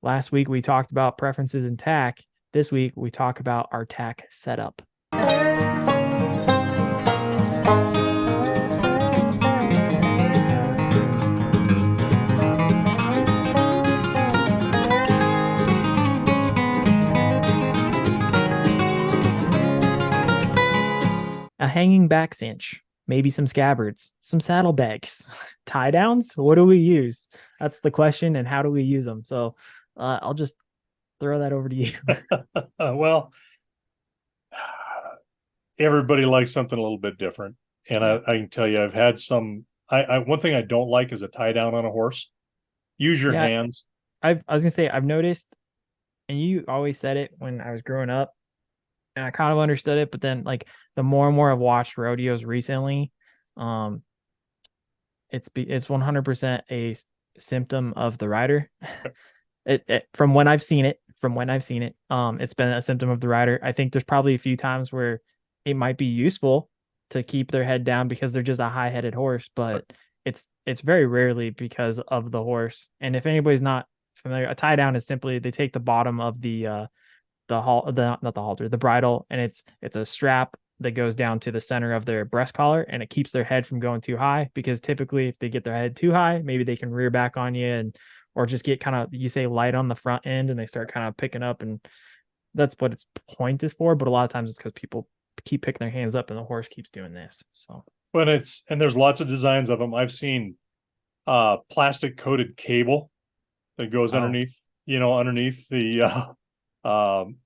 Last week we talked about preferences in tack. This week we talk about our tack setup. A hanging back cinch, maybe some scabbards, some saddlebags, tie downs. What do we use? That's the question, and how do we use them? So I'll just throw that over to you. Well, everybody likes something a little bit different. And I, Yeah, I can tell you, I've had some. One thing I don't like is a tie down on a horse. Use your yeah. hands. I was gonna say I've noticed, and you always said it when I was growing up, and I kind of understood it, but then like the more and more I've watched rodeos recently, um, it's 100% a symptom of the rider. From when I've seen it, it's been a symptom of the rider. I think there's probably a few times where it might be useful to keep their head down because they're just a high-headed horse, but it's very rarely because of the horse. And if anybody's not familiar, a tie down is simply they take the bottom of the not the halter, the bridle, and it's a strap that goes down to the center of their breast collar, and it keeps their head from going too high, because typically if they get their head too high, maybe they can rear back on you, and or just get kind of, you say, light on the front end, and they start kind of picking up, and that's what its point is for. But a lot of times it's because people keep picking their hands up and the horse keeps doing this. So But there's lots of designs of them. I've seen plastic coated cable that goes oh, underneath the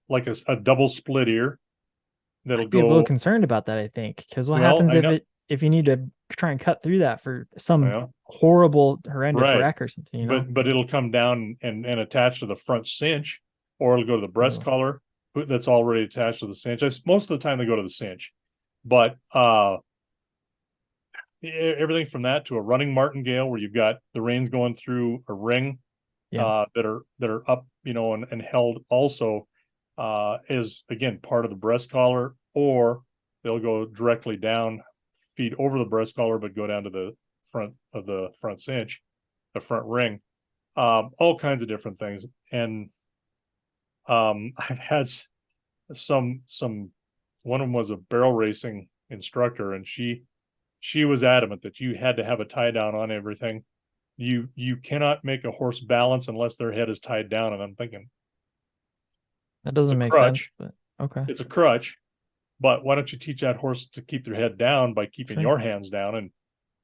like a double split ear that'll I'd be a little go. concerned about that, I think, because what Well, happens I know. if you need to try and cut through that for some Well, horrible horrendous right. wreck or something, you know? But it'll come down and attach to the front cinch, or it'll go to the breast Ooh. collar that's already attached to the cinch. Most of the time they go to the cinch, but everything from that to a running martingale where you've got the reins going through a ring Yeah. that are up, and held also is again part of the breast collar, or they'll go directly down, feet over the breast collar, but go down to the front of the front cinch, the front ring. All kinds of different things. And I've had some one of them was a barrel racing instructor, and she was adamant that you had to have a tie down on everything. You cannot make a horse balance unless their head is tied down. And I'm thinking, That it's a doesn't make sense, crutch. but okay. It's a crutch, but why don't you teach that horse to keep their head down by keeping Sure. your hands down?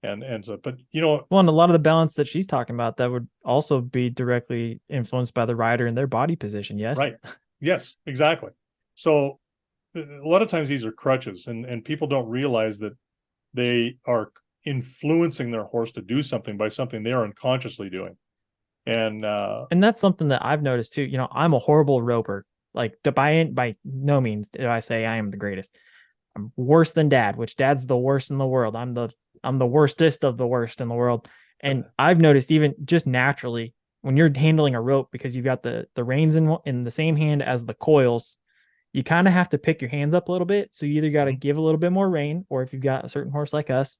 And so, but Well, and a lot of the balance that she's talking about, that would also be directly influenced by the rider and their body position. Yes. right. Yes, exactly. So a lot of times these are crutches, and people don't realize that they are influencing their horse to do something by something they are unconsciously doing. And And that's something that I've noticed too. I'm a horrible roper. Like, by no means do I say I am the greatest. I'm worse than dad, which dad's the worst in the world. I'm the worstest of the worst in the world. And I've noticed, even just naturally, when you're handling a rope, because you've got the reins in the same hand as the coils, you kind of have to pick your hands up a little bit. So you either got to give a little bit more rein, or if you've got a certain horse like us,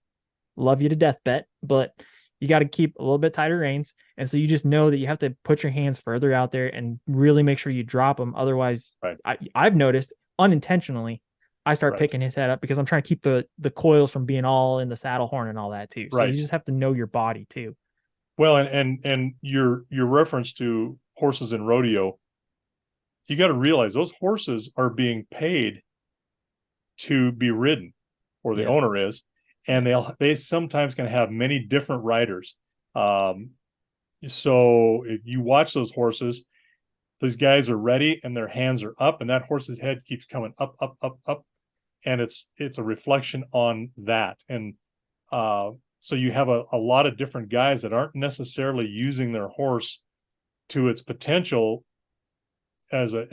love you to death, bet, but you got to keep a little bit tighter reins. And so you just know that you have to put your hands further out there and really make sure you drop them. Otherwise, right, I've noticed unintentionally, I start right, picking his head up because I'm trying to keep the coils from being all in the saddle horn and all that too. So you right. just have to know your body too. Well, and your reference to horses in rodeo, you got to realize those horses are being paid to be ridden, or the Yeah. owner is, and Yeah. they sometimes can have many different riders. Um, so if you watch those horses, those guys are ready and their hands are up, and that horse's head keeps coming up, up, up, up, and it's a reflection on that. And so you have a lot of different guys that aren't necessarily using their horse to its potential as a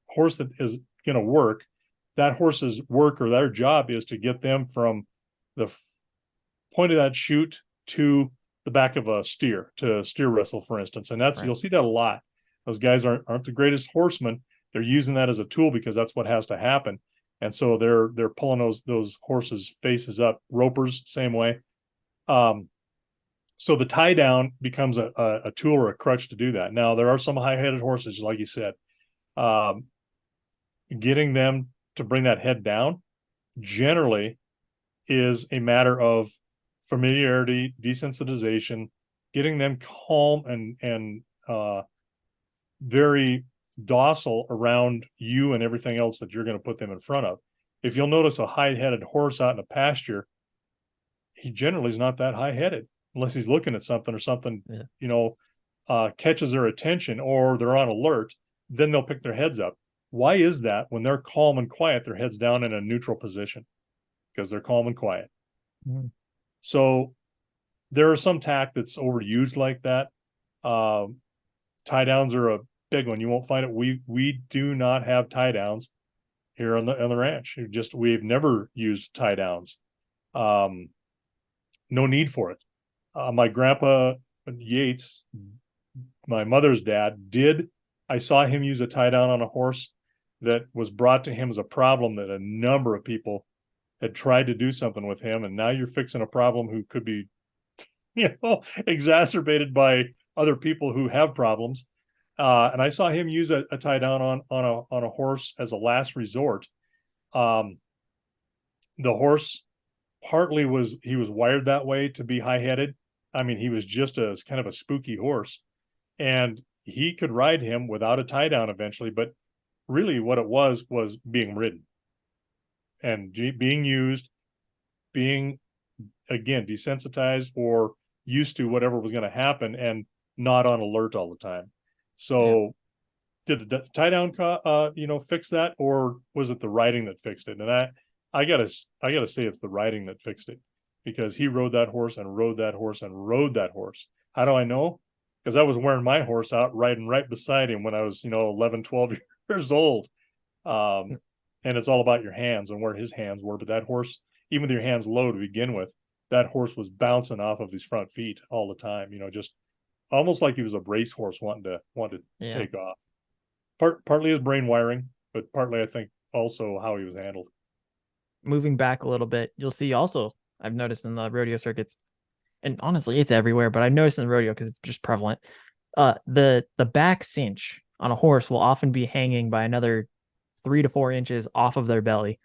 horse that is going to work. That horse's work, or their job, is to get them from the point of that chute to the back of a steer, to steer wrestle, for instance. And that's, Right. you'll see that a lot. Those guys aren't the greatest horsemen. They're using that as a tool because that's what has to happen. And so they're pulling those horses' faces up. Ropers, same way. Um, So the tie down becomes a tool or a crutch to do that. Now, there are some high headed horses, like you said, um, getting them to bring that head down generally is a matter of familiarity, desensitization, getting them calm and very docile around you and everything else that you're going to put them in front of. If you'll notice a high-headed horse out in a pasture, he generally is not that high-headed unless he's looking at something or something, Yeah. catches their attention or they're on alert, then they'll pick their heads up. Why is that? When they're calm and quiet, their head's down in a neutral position because they're calm and quiet. Mm. So there are some tack that's overused like that. Tie downs are a big one. You won't find it. We do not have tie downs here on the ranch. We've never used tie downs. No need for it. My grandpa Yates, my mother's dad, did. I saw him use a tie down on a horse that was brought to him as a problem that a number of people had tried to do something with him, and now you're fixing a problem who could be, exacerbated by other people who have problems. And I saw him use a tie down on a horse as a last resort. The horse partly was wired that way to be high headed. I mean, he was just a kind of a spooky horse, and he could ride him without a tie down eventually. But really, what it was being ridden and being used, being again desensitized or used to whatever was going to happen, and not on alert all the time. Yeah. So did the tie down fix that, or was it the riding that fixed it? And I gotta say it's the riding that fixed it, because he rode that horse and rode that horse and rode that horse. How do I know? Because I was wearing my horse out riding right beside him when I was 11 12 years old. And it's all about your hands and where his hands were. But that horse, even with your hands low to begin with, that horse was bouncing off of his front feet all the time, just almost like he was a racehorse wanting to Yeah. take off. Partly his brain wiring, but partly I think also how he was handled. Moving back a little bit, you'll see also, I've noticed in the rodeo circuits, and honestly, it's everywhere, but I've noticed in the rodeo because it's just prevalent. The back cinch on a horse will often be hanging by another 3 to 4 inches off of their belly.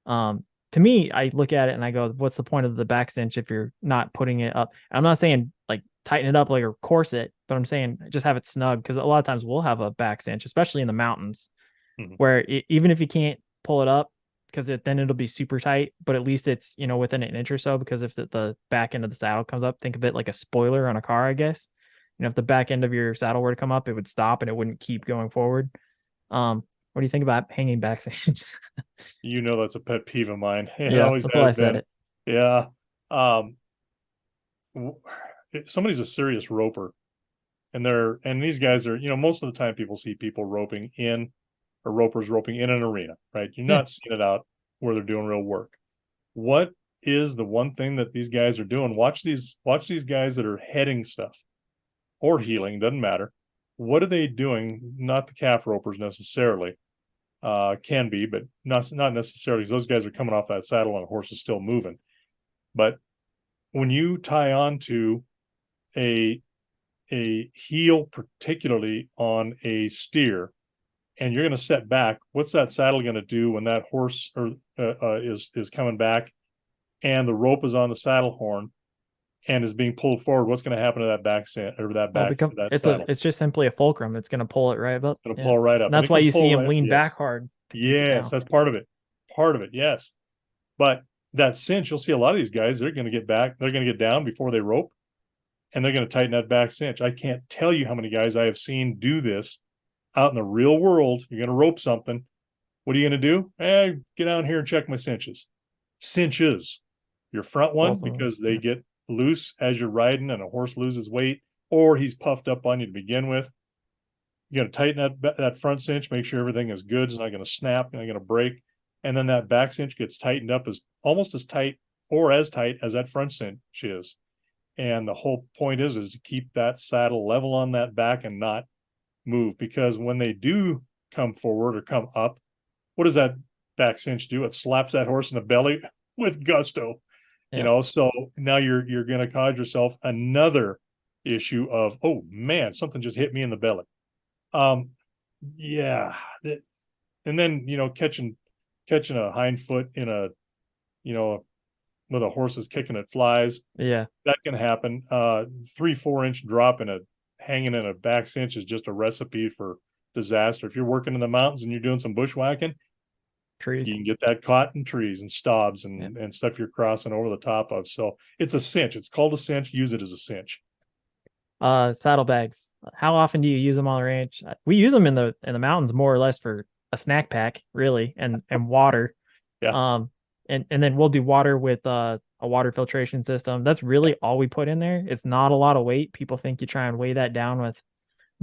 To me, I look at it and I go, what's the point of the back cinch if you're not putting it up? I'm not saying like tighten it up like a corset, but I'm saying just have it snug, because a lot of times we'll have a back cinch, especially in the mountains, where even if you can't pull it up, because then it'll be super tight, but at least it's within an inch or so. Because if the back end of the saddle comes up, think of it like a spoiler on a car, I guess. If the back end of your saddle were to come up, it would stop and it wouldn't keep going forward. What do you think about hanging back cinch? That's a pet peeve of mine. It Yeah, always that's why has I said been. it. Yeah. Um, Somebody's a serious roper, and these guys are, most of the time people see people roping in, or ropers roping in an arena, right? You're Yeah. not seeing it out where they're doing real work. What is the one thing that these guys are doing? Watch these guys that are heading stuff or heeling, doesn't matter. What are they doing? Not the calf ropers necessarily. Can be, but not necessarily. Those guys are coming off that saddle and the horse is still moving. But when you tie on to a heel, particularly on a steer, and you're going to set back, what's that saddle going to do when that horse is coming back and the rope is on the saddle horn and is being pulled forward? What's going to happen to that back or Well, that saddle? it's just simply a fulcrum. It's gonna pull it right up. It'll Yeah. pull right up, And and that's it why can you see pull him right. lean Yes, back hard to keep it yes, down. that's part of it. Part of it, yes. But that cinch, you'll see a lot of these guys, they're going to get back, they're going to get down before they rope, and they're going to tighten that back cinch. I can't tell you how many guys I have seen do this out in the real world. You're going to rope something. What are you going to do? Get down here and check my cinches. Cinches. Your front one, Both of them. because they Yeah. get loose as you're riding and a horse loses weight, or he's puffed up on you to begin with. You got to tighten that front cinch, make sure everything is good. It's not going to snap, not going to break. And then that back cinch gets tightened up as almost as tight or as tight as that front cinch is. And the whole point is to keep that saddle level on that back and not move, because when they do come forward or come up, what does that back cinch do? It slaps that horse in the belly with gusto. Yeah. So now you're going to cause yourself another issue of, oh man, something just hit me in the belly. Um, yeah, and then catching a hind foot in a you know with a horse is kicking at flies, Yeah. that can happen. 3-4 inch drop in a hanging in a back cinch is just a recipe for disaster. If you're working in the mountains and you're doing some bushwhacking, you Trees. can get that caught in trees and stobs Yeah. and stuff you're crossing over the top of. So it's a cinch. It's called a cinch. Use it as a cinch. Saddlebags. How often do you use them on the ranch? We use them in the mountains more or less for a snack pack, really, and water. Yeah. Um, and then we'll do water with a water filtration system. That's Yeah. really all we put in there. It's not a lot of weight. People think you try and weigh that down with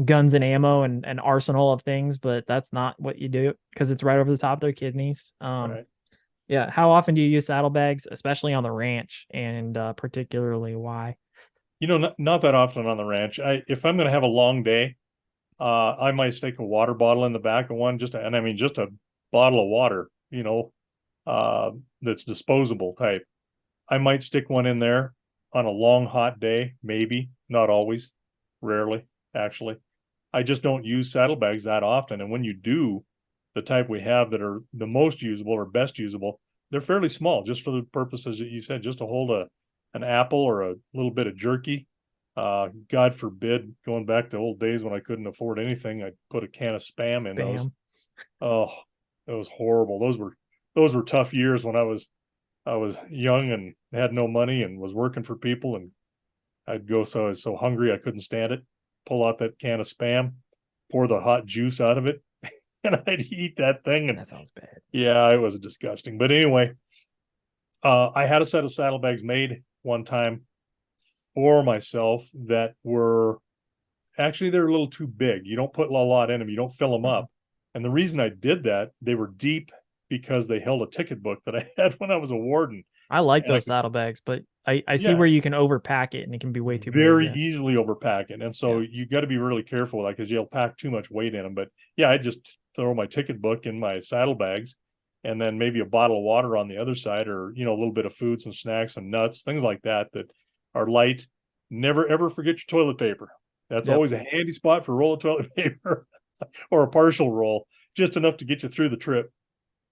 guns and ammo and an arsenal of things, but that's not what you do because it's right over the top of their kidneys. Right. Yeah. How often do you use saddlebags, especially on the ranch, and particularly why? Not that often on the ranch. If I'm going to have a long day, I might stick a water bottle in the back of one, and I mean, just a bottle of water, uh, that's disposable type. I might stick one in there on a long, hot day, maybe, not always, rarely, actually. I just don't use saddlebags that often. And when you do, the type we have that are the most usable or best usable, they're fairly small, just for the purposes that you said, just to hold an apple or a little bit of jerky. God forbid, going back to old days when I couldn't afford anything, I'd put a can of spam in those. Spam. Oh, it was horrible. Those were tough years when I was young and had no money and was working for people, and I'd go, so I was so hungry I couldn't stand it. Pull out that can of spam, pour the hot juice out of it, and I'd eat that thing. And That sounds bad. yeah, it was disgusting. But anyway, I had a set of saddlebags made one time for myself that were actually, they're a little too big. You don't put a lot in them. You don't fill them Mhm. up. And the reason I did that, they were deep because they held a ticket book that I had when I was a warden. I like And I those could, saddlebags, but I see yeah, where you can overpack it and it can be way too big. very Yeah. easily overpack it. And so Yeah. you got to be really careful with that because you'll pack too much weight in them. But yeah, I just throw my ticket book in my saddlebags and then maybe a bottle of water on the other side, or, a little bit of food, some snacks, some nuts, things like that are light. Never ever forget your toilet paper. That's Yep. always a handy spot for a roll of toilet paper or a partial roll, just enough to get you through the trip.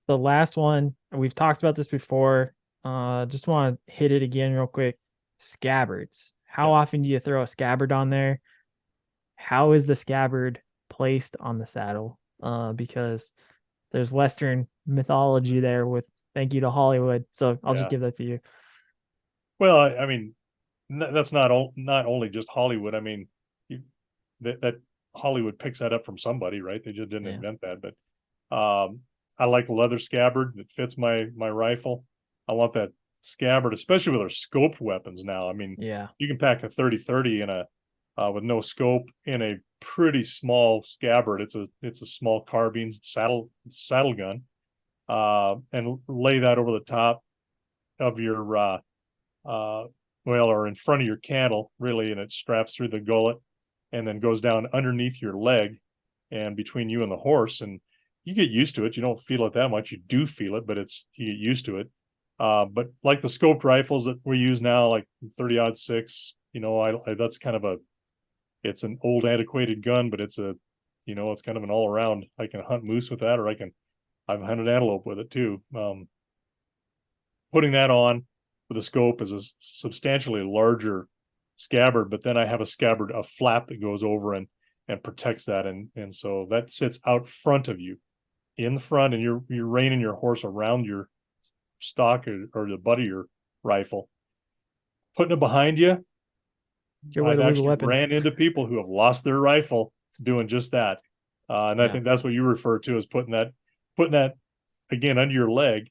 The last one, we've talked about this before. Just want to hit it again real quick. Scabbards. How Yeah. often do you throw a scabbard on there? How is the scabbard placed on the saddle? Because there's Western mythology there with thank you to Hollywood. So I'll just Yeah. give that to you. Well, I mean, that's not only just Hollywood. I mean, you, that Hollywood picks that up from somebody, right? They just didn't Yeah. invent that. But I like a leather scabbard that fits my rifle. I want that scabbard, especially with our scoped weapons now. I mean, Yeah. you can pack a 30-30 in a with no scope in a pretty small scabbard. It's a small carbine saddle gun, and lay that over the top of your uh, or in front of your cantle, really, and it straps through the gullet and then goes down underneath your leg and between you and the horse. And you get used to it. You don't feel it that much. You do feel it, but you get used to it. But like the scoped rifles that we use now, like 30-06, that's kind of it's an old antiquated gun, but it's kind of an all around. I can hunt moose with that, or I've hunted antelope with it too. Putting that on with a scope is a substantially larger scabbard, but then I have a flap that goes over and protects that, and so that sits out front of you, in the front, and you're reining your horse around your stock, or the butt of your rifle. Putting it behind you, Good way I've to lose a actually weapon. ran into people who have lost their rifle doing just that, and I Yeah. think that's what you refer to as putting that again under your leg,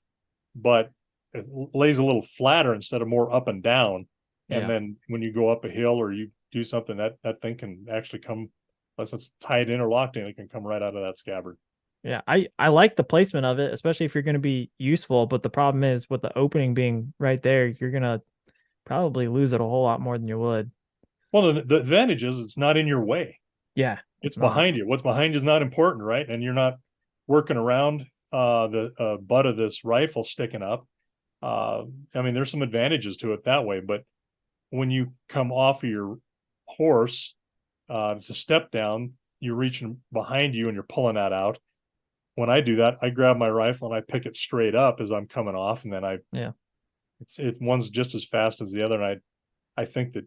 but it lays a little flatter instead of more up and down. And Yeah. then when you go up a hill or you do something, that thing can actually come, unless it's tied in or locked in, it can come right out of that scabbard. Yeah. I like the placement of it, especially if you're going to be useful. But the problem is with the opening being right there, you're going to probably lose it a whole lot more than you would. Well, the advantage is it's not in your way. Yeah. It's It's not. behind you. What's behind you is not important, right? And you're not working around the butt of this rifle sticking up. I mean, there's some advantages to it that way, but when you come off of your horse to step down, you're reaching behind you and you're pulling that out. When I do that, I grab my rifle and I pick it straight up as I'm coming off, and then Yeah, one's just as fast as the other, and I think that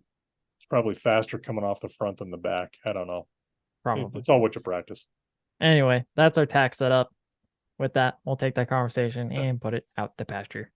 it's probably faster coming off the front than the back. I don't know. probably. It's all what you practice. Anyway, that's our tack setup. With that, we'll take that conversation and put it out to pasture.